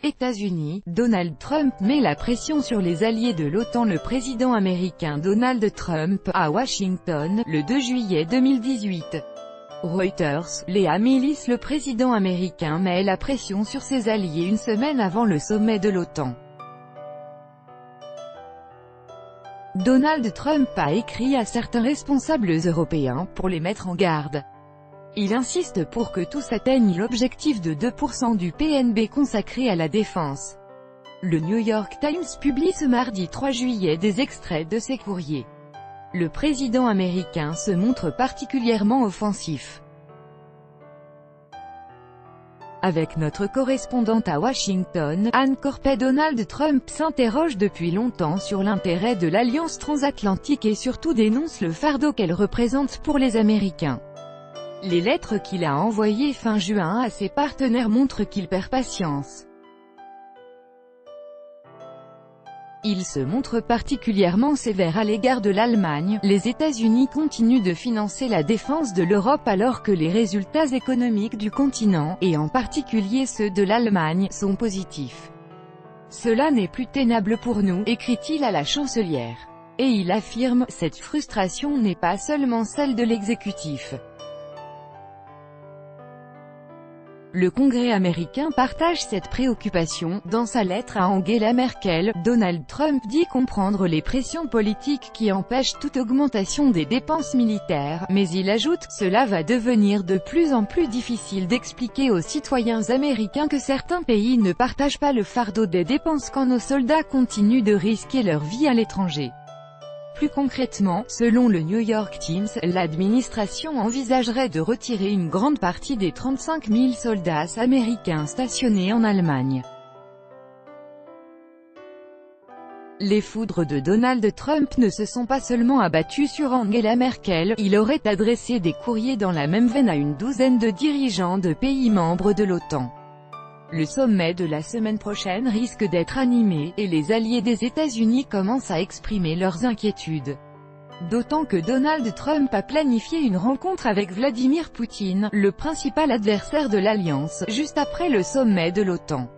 États-Unis, Donald Trump met la pression sur les alliés de l'OTAN. Le président américain Donald Trump, à Washington, le 2 juillet 2018. Reuters, Leah Millis. Le président américain met la pression sur ses alliés une semaine avant le sommet de l'OTAN. Donald Trump a écrit à certains responsables européens pour les mettre en garde. Il insiste pour que tous atteignent l'objectif de 2% du PNB consacré à la défense. Le New York Times publie ce mardi 3 juillet des extraits de ses courriers. Le président américain se montre particulièrement offensif. Avec notre correspondante à Washington, Anne Corpet. Donald Trump s'interroge depuis longtemps sur l'intérêt de l'alliance transatlantique et surtout dénonce le fardeau qu'elle représente pour les Américains. Les lettres qu'il a envoyées fin juin à ses partenaires montrent qu'il perd patience. Il se montre particulièrement sévère à l'égard de l'Allemagne. Les États-Unis continuent de financer la défense de l'Europe alors que les résultats économiques du continent, et en particulier ceux de l'Allemagne, sont positifs. Cela n'est plus tenable pour nous, écrit-il à la chancelière. Et il affirme, cette frustration n'est pas seulement celle de l'exécutif. Le Congrès américain partage cette préoccupation. Dans sa lettre à Angela Merkel, Donald Trump dit comprendre les pressions politiques qui empêchent toute augmentation des dépenses militaires, mais il ajoute, cela va devenir de plus en plus difficile d'expliquer aux citoyens américains que certains pays ne partagent pas le fardeau des dépenses quand nos soldats continuent de risquer leur vie à l'étranger. Plus concrètement, selon le New York Times, l'administration envisagerait de retirer une grande partie des 35 000 soldats américains stationnés en Allemagne. Les foudres de Donald Trump ne se sont pas seulement abattues sur Angela Merkel, il aurait adressé des courriers dans la même veine à une douzaine de dirigeants de pays membres de l'OTAN. Le sommet de la semaine prochaine risque d'être animé, et les alliés des États-Unis commencent à exprimer leurs inquiétudes. D'autant que Donald Trump a planifié une rencontre avec Vladimir Poutine, le principal adversaire de l'Alliance, juste après le sommet de l'OTAN.